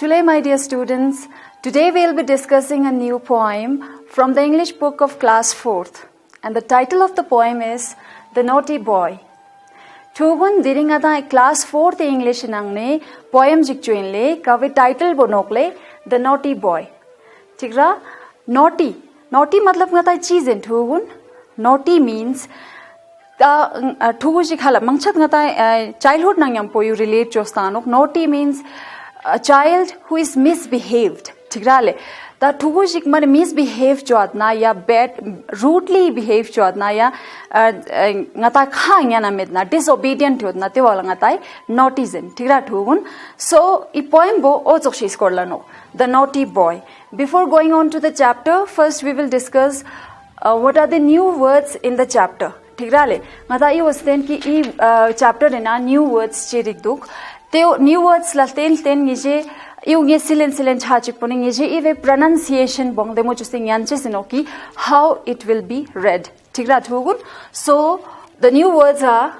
Today, my dear students, today we'll be discussing a new poem from the English book of class 4th. And the title of the poem is The Naughty Boy. Tugun diringata class 4th English nangne poem jikchuinle kavi title bonokle The Naughty Boy. Tigra naughty. Naughty matlab ngata cheezen tugun. Naughty means tugu jikhala mangchat ngata childhood nangyam po you relate jostanok. Naughty means a child who is misbehaved. Tigrale. The tugujik man misbehave jodna ya bad rudely behave jodna ya ngata khanya na medna disobedient jodna te wala ngatai naughtizin. Tigra tugun. So I poem bo o chokshis korlano. The Naughty Boy. Before going on to the chapter, first we will discuss what are the new words in the chapter. Tigrale. Ngata I was then ki I chapter na new words chirik duk. Te new words la ten nije you silen chachik puning nije eve pronunciation bong demo chusing yanche sinoki how it will be read. Tigra thugun. So the new words are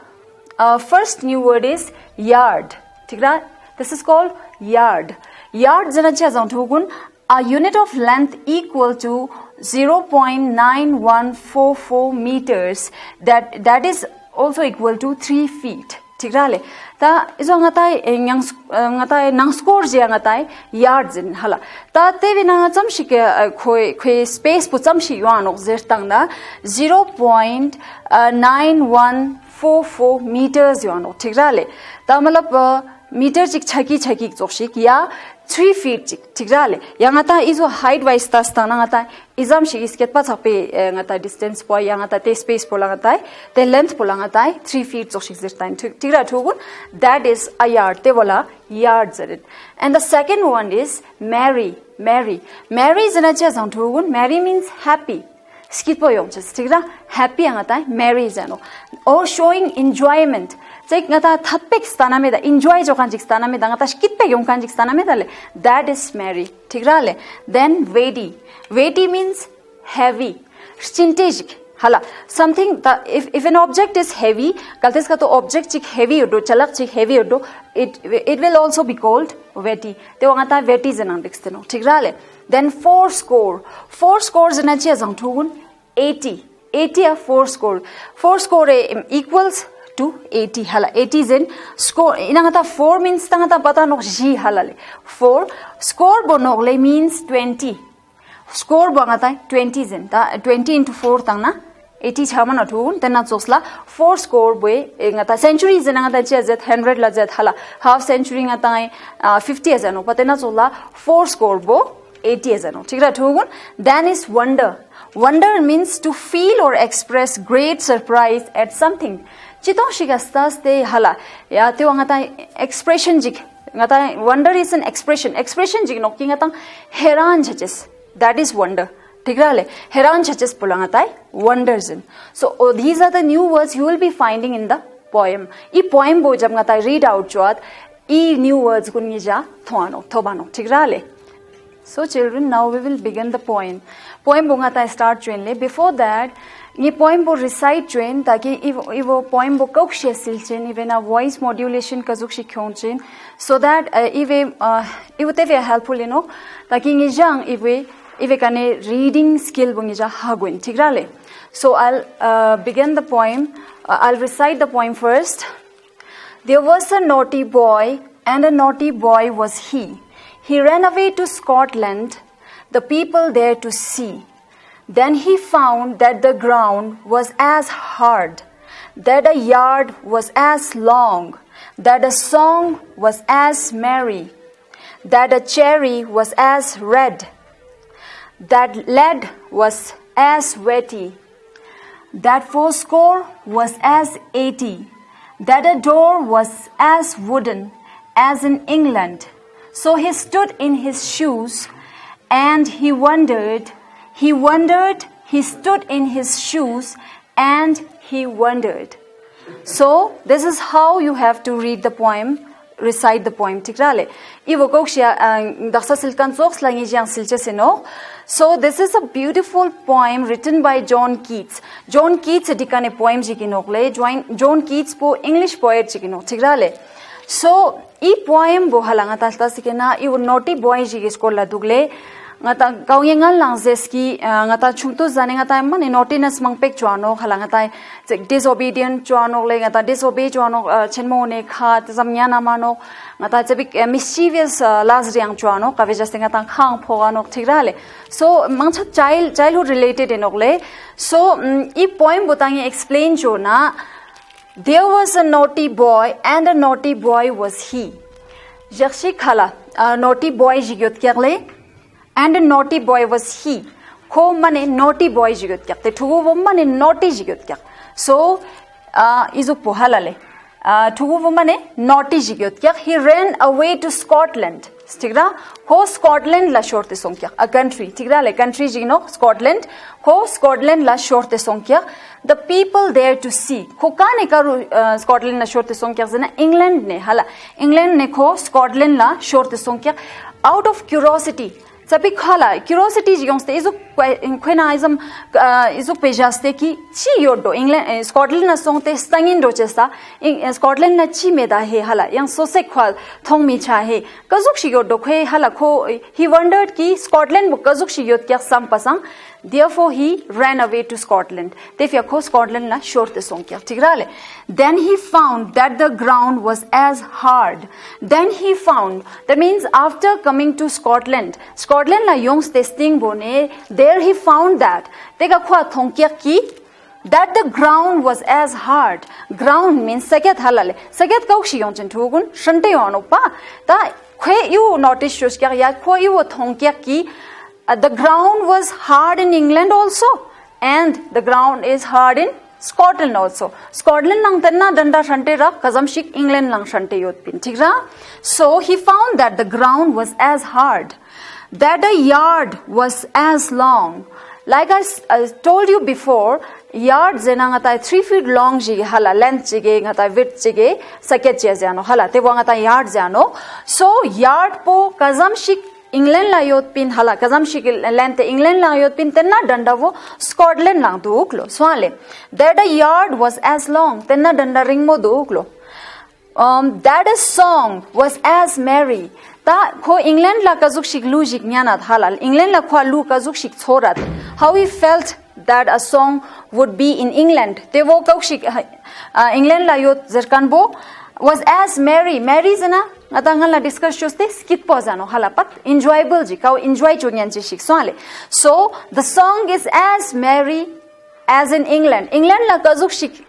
first new word is yard. Tigra this is called yard. Yard janacha thugun a unit of length equal to 0.9144 meters that is also equal to 3 feet. Tigrale ta iso ngatai nang score je ngatai yards in hala ta te bina chamshi ke khoi space pu chamshi yuanok zertang na 0.9144 meters yuanok. Tigrale ta malap meter chik chaki joshik ya 3 feet chik. Tigrale yangata iso height wise ta stana ngata izam shi isket pa chape ngata distance po yangata te space po langata te length po langata 3 feet joshik zertain. Tigra thugun that is a yard te wala yards are it. And the second one is marry. Marry is anacha zang thugun. Marry means happy. Skit po yong chas. Tigra happy angata marry jano or showing enjoyment. Take ngata thatpek stana me da enjoy jo kanjik stana me da ngata skitpe yong kanjik stana me dale that is marry. Tigrale. Then weighty means heavy. Scintigic hala something that if an object is heavy kaltes ka to object chik heavy odo chalak chik heavy odo it will also be called weighty. Te ngata weighty janang diksteno. Tigrale. Then four score jana chi jang thugun 80 a four score equals to 80 hala 80 is in score inangata 4 means tangata pata nok ji halale 4 score bonogle means 20 score bangata 20 is in ta 20 into 4 tangna 80 chama na thun tena chosla 4 score boy ngata century is nangata che zet 100 la zet hala half century ngata 50 as no patena chola 4 score bo 80 as no tigra thugun. Then is wonder means to feel or express great surprise at something. Chitong shigastas te hala ya te ngata expression jik ngata wonder is an expression jik no kingatang heran chaches that is wonder. Tigrale heran chaches pulangatai wonders in. So these are the new words you will be finding in the poem. I poem bo jab ngata read out jwat I new words kunija thobano. Tigrale. So children, now we will begin the poem. Poem bongata start train. Before that, ये poem bo recite train ताकि इवो poem bo कौक शेसिल चेन इवे ना voice modulation कजुक शिक्षों चेन so that इवे तेरे helpful इनो ताकि ये जंग इवे कने reading skill बोंगे जा हागुन ठीक So I'll begin the poem. I'll recite the poem first. There was a naughty boy, and a naughty boy was he. He ran away to Scotland, the people there to see. Then he found that the ground was as hard, that a yard was as long, that a song was as merry, that a cherry was as red, that lead was as wetty, that fourscore was as 80, that a door was as wooden as in England. So he stood in his shoes, and he wondered, he stood in his shoes, and he wondered. So this is how you have to read the poem, recite the poem. Tigrale. So this is a beautiful poem written by John Keats. John Keats dikane poem jikinokle John Keats po English poet jikino. Tigrale. So I poem bo halanga ta sikena I naughty boy ji school la dugle ngata gawengal lang zeski ngata chungtu zane ngata man naughtiness mangpek chuano halanga tai disobedient chuano le ngata disobey chuano chenmo ne kha zamnya na mano ngata chebik mischievous las riang chuano kawe just ngata khang phogano thigrale so mangcha childhood related enokle so I poem botangi explain chona there was a naughty boy and a naughty boy was he jakshi khala naughty boy jigyot kerle and a naughty boy was he ko mane naughty boy jigyot kyak te thugo bo mane naughty jigyot kyak so izu pohalale thugo bo mane naughty jigyot kyak he ran away to Scotland tigra ko Scotland la shorte songkya a country tigra le country jino Scotland ko Scotland la shorte songkya the people there to see ko kane karu Scotland la shorte songkya zena England ne hala England ne ko Scotland la shorte songkya out of curiosity sabi khala curiosity jingste izu quenaism izu pejaste ki chi yodo England Scotland na songte stangin do chesta Scotland na chi meda he hala yang sose khwal thong mi cha he kazuk shi yodo khe hala ko he wondered ki Scotland bu kazuk shi yot kya sam pasang therefore he ran away to Scotland tefya ko Scotland la shorte song kya tigrale then he found that the ground was as hard then he found that means after coming to Scotland la yongs testing bone there he found that tega khwa thong kya ki that the ground was as hard ground means saget halale saget kaukshi yong chen thugun shante ono pa ta khwe you notice shows kya ya khwa you thong kya ki the ground was hard in England also and the ground is hard in Scotland also Scotland lang tanna danda shante ra kazam shik England lang shante yot pin thik ra so he found that the ground was as hard that a yard was as long like I told you before yard zenanga tai 3 feet long ji hala length jige ngata width jige saket je jano hala te wanga ta yard jano so yard po kazam shik England la yot pin hala kazam shik length England la yot pin tenna danda wo Scotland lang duklo swale that a yard was as long tenna danda ring mo duklo that a song was as merry ta ko England la kazuk shik lu jik nyana halal England la khwa lu kazuk shik chorat how he felt that a song would be in England te wo kauk shik England la yot zerkan bo was as merry zana atangal la discuss choste skit pozano halapat enjoyable ji kau enjoy chunyan ji shik swale so the song is as merry as in England la kazuk shik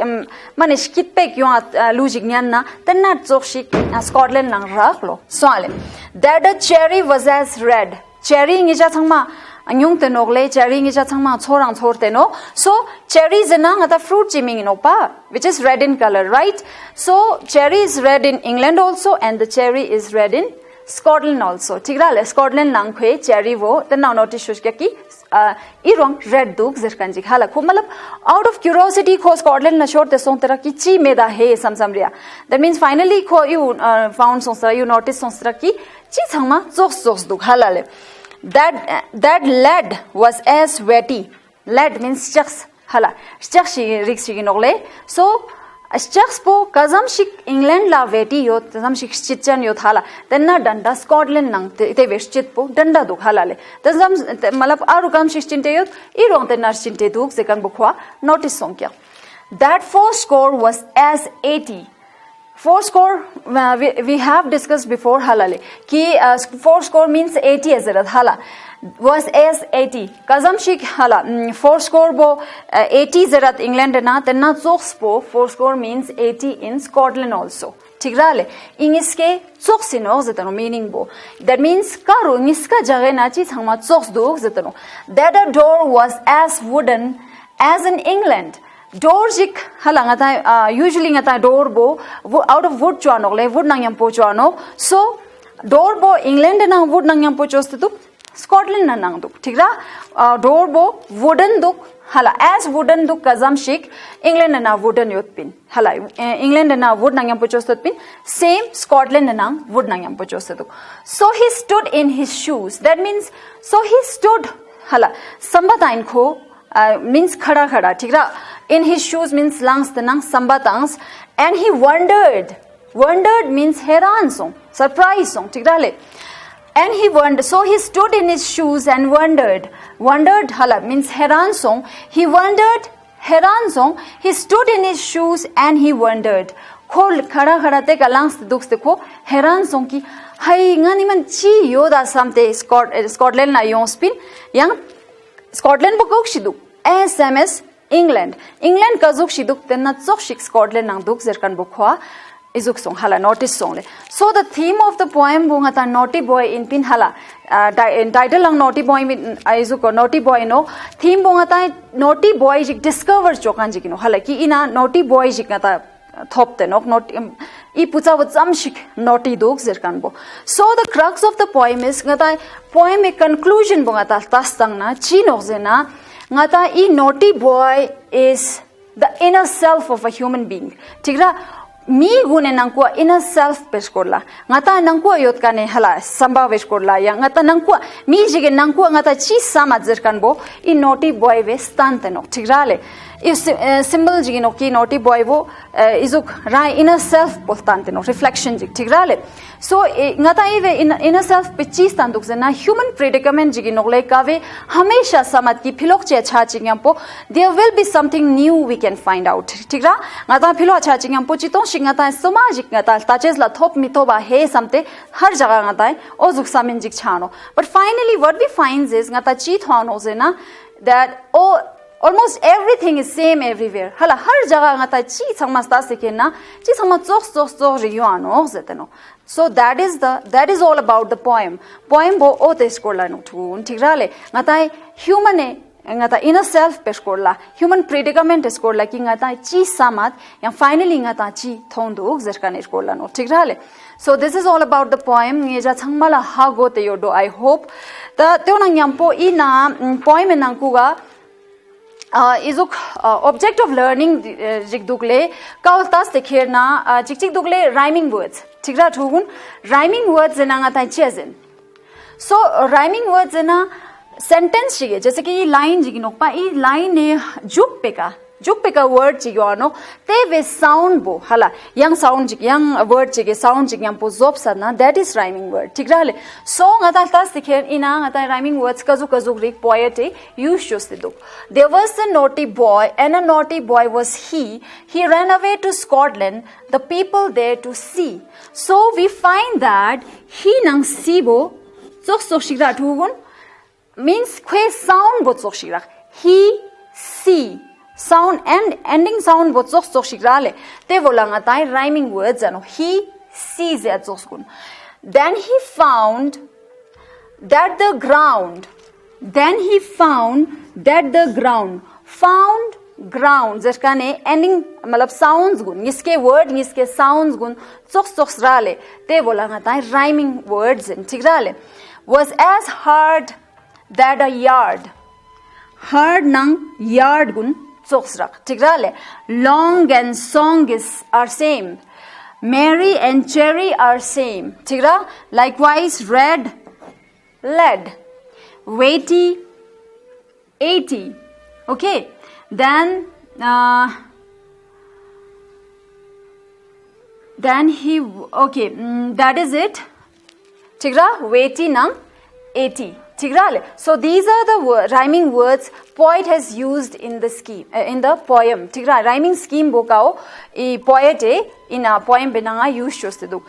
mane skit pek yo lu jik nyan na tanna zok shik Scotland lang raklo swale that a cherry was as red cherry ngi ja thangma anyung te nogle cherry ngi ja thangma chorang chorte no so cherry is na ngata fruit chiming no pa which is red in color right so cherry is red in England also and the cherry is red in Scotland also tigrale Scotland lang khwe cherry wo the now notice shows ki irong red duk zirkan ji khala ko malab out of curiosity ko Scotland na short te song tera ki chi meda he samsamria that means finally ko you found song you notice song tera ki chi changma zos duk halale that lead was as wetty lead means chaks hala chaks riksi nogle so chaks po kazam shik England la wetty yot kazam shik chichan yot hala tenna danda Scotland nang te westchit po danda duk halale tazam malap aru kam shik chinte yot irong tenna chinte duk sekan bukhwa notice song kya that 4 score was as 80 4 score we have discussed before halale ki 4 score means 80 azarat hala was as 80 kazam shik hala 4 score bo 80 zarat England na tenna zox po 4 score means 80 in Scotland also tigrale ingiske zox no zatano meaning bo that means karu niska jage na chi thangma zox do zatano that a door was as wooden as in England door jik halanga ta usually ngata door bo out of wood chano le wood nangyam po chano so door bo England na wood nangyam po choste tu Scotland na nang duk thikra door bo wooden duk hala as wooden duk kazam shik England na wooden yot pin hala England na wood nangyam po choste pin same Scotland na wood nangyam po choste duk so he stood in his shoes that means so he stood hala sambatain kho means khada thikra in his shoes means langs the nang sambatangs and he wondered wondered means हैरान सों, surprise सों, ठीक है? And he wondered, so he stood in his shoes and wondered. Wondered hala means हैरान सों. He wondered हैरान सों. He stood in his shoes and he wondered. खोल खड़ा खड़ा ते कलांस दुख देखो हैरान सों की हाय ngani man chi yoda samte Scotland na yon spin yang Scotland bukok shiduk SMS England kazuk shiduk tenna tsok shik Scotland nang duk zerkan bukwa izuk song hala notice song le. So the theme of the poem bunga ta naughty boy in pin hala title lang naughty boy min izuk naughty boy no theme bunga ta naughty boy jik discover chokan jikino hala ki ina naughty boy jik ta thopte nok not I pucha with some shik naughty dog zerkan bo. So the crux of the poem is ngata poem e conclusion bunga ta tastang na chi nok zena ngata I naughty boy is the inner self of a human being. Tigra mi gune nangkua inner self peskorla ngata nangkua yot kane hala samba peskorla yang ngata nangkua mi jige nangkua ngata chi sama zerkan bo I naughty boy ve stante nok tigrale if symbol jige no ki naughty boy wo izuk rai inner self postante no reflection jig tigrale so ngata ive inner self pe chi standuk zena human predicament jige no le kave hamesha samat ki philok che cha chingam po there will be something new we can find out tigra ngata philo cha chingam po chitong ngata samajik ngata taches la thop mitoba he samte har jaga ngata ozuk samin jik chano but finally what we finds is ngata chi thano zena that almost everything is same everywhere hala har jaga ngata chi sangmasta sekena chi sangma chok riyano zeteno so that is all about the poem bo o te skola no thun thigrale ngata human ngata inner self peskorla human predicament eskorla ki ngata chi samat yang finally ngata chi thondu zerkan eskorla no tigrale so this is all about the poem ngeja changmala hago te yodo I hope the teonang yampo ina poem enangkuga izuk object of learning jikdukle kaultas tekherna jikdukle rhyming words tigra thugun rhyming words enangata chezen so rhyming words ena sentence चाहिए जैसे कि ये line जी no पा ये line ने जुक पे का word जी no ते वे साउंड बो हला यंग साउंड जी यंग वर्ड जी साउंड जी यंग पो जोब सना दैट इज राइमिंग वर्ड ठीक रहले सॉन्ग आता तास दिखे इना आता राइमिंग वर्ड्स कजु रिक पोएट यूज जोस्ते दो there was a naughty boy and a naughty boy was he ran away to Scotland the people there to see so we find that he nang sibo so shigra thugun means kwe sound bot sok shirak he see sound and ending sound bot sok shikrale te volanga tai rhyming words ano he sees at zoskun then he found that the ground found ground जरकाने ending मतलब sounds gun इसके word इसके sounds gun sok rale te volanga tai rhyming words ठीक rale was as hard that a hard nang yard gun soksrak tigrale long and song are same Mary and cherry are same tigra likewise red lead weighty 80 okay then he okay that is it tigra weighty nang 80 Tigrale. So these are the rhyming words poet has used in the scheme in the poem. Tigra rhyming scheme bokao I poet in a poem benanga use chostedu.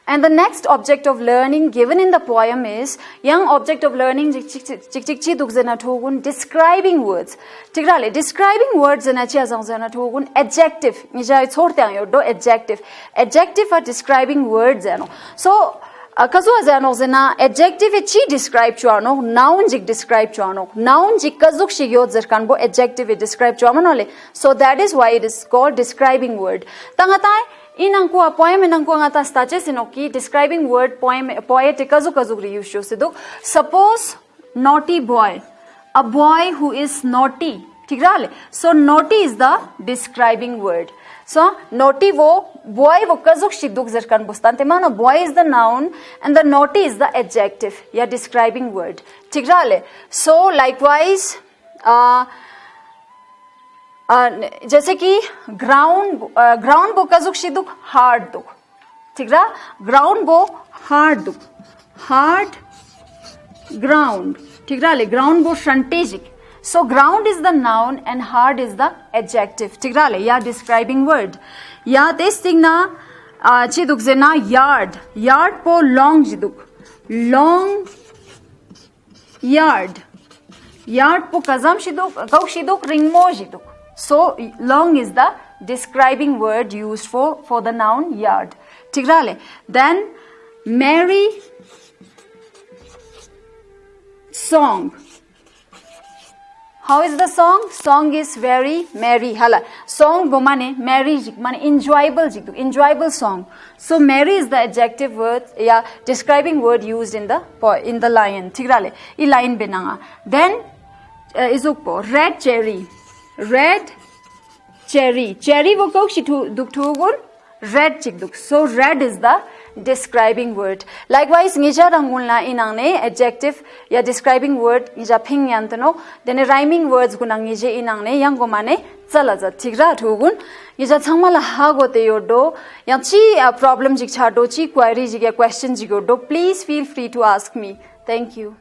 And the next object of learning given in the poem is young object of learning chik dukzena thogun describing words. Tigrale describing words na chia zangzena thogun adjective. Nija chortang yo do adjective. Adjective are describing words ano. So kazu azano zena adjective chi describe chuano noun jik describe chuano noun jik kazuk shigyo zerkan bo adjective describe chuamanole so that is why it is called describing word tangatai inangko poem inangko ngata staches inoki describing word poem poet kazu use chosedu suppose naughty boy a boy who is naughty tigrale so naughty is the describing word so naughty boy kazuk shiduk zerkan bustante mano boy is the noun and the naughty is the adjective ya describing word tigrale so likewise जैसे कि ground bo kazuk shiduk hard duk ठीक रा ground बो hard दुख hard ground ठीक रा ले ground बो शंटेजिक so ground is the noun and hard is the adjective ठीक रा ले या describing word या testing ना ची दुख जे ना yard yard po long जी दुख long yard yard po kazam shi दुख kau shi दुख ring mo जी दुख so long is the describing word used for the noun yard ठीक रा ले then merry song how is the song song is very merry hala song bo mane merry mane enjoyable song so merry is the adjective word yeah describing word used in the line thik ra le I line benanga then isuk po red cherry bo kok shi duk thugun red chik duk so red is the describing word likewise ngija rangul na inang ne adjective ya describing word ngija phing yan tano then rhyming words gunang ngije inang ne yang go mane chala ja thigra thugun ngija changmala ha go te yo do yang chi problem jik cha do chi query jik ya question jik do please feel free to ask me thank you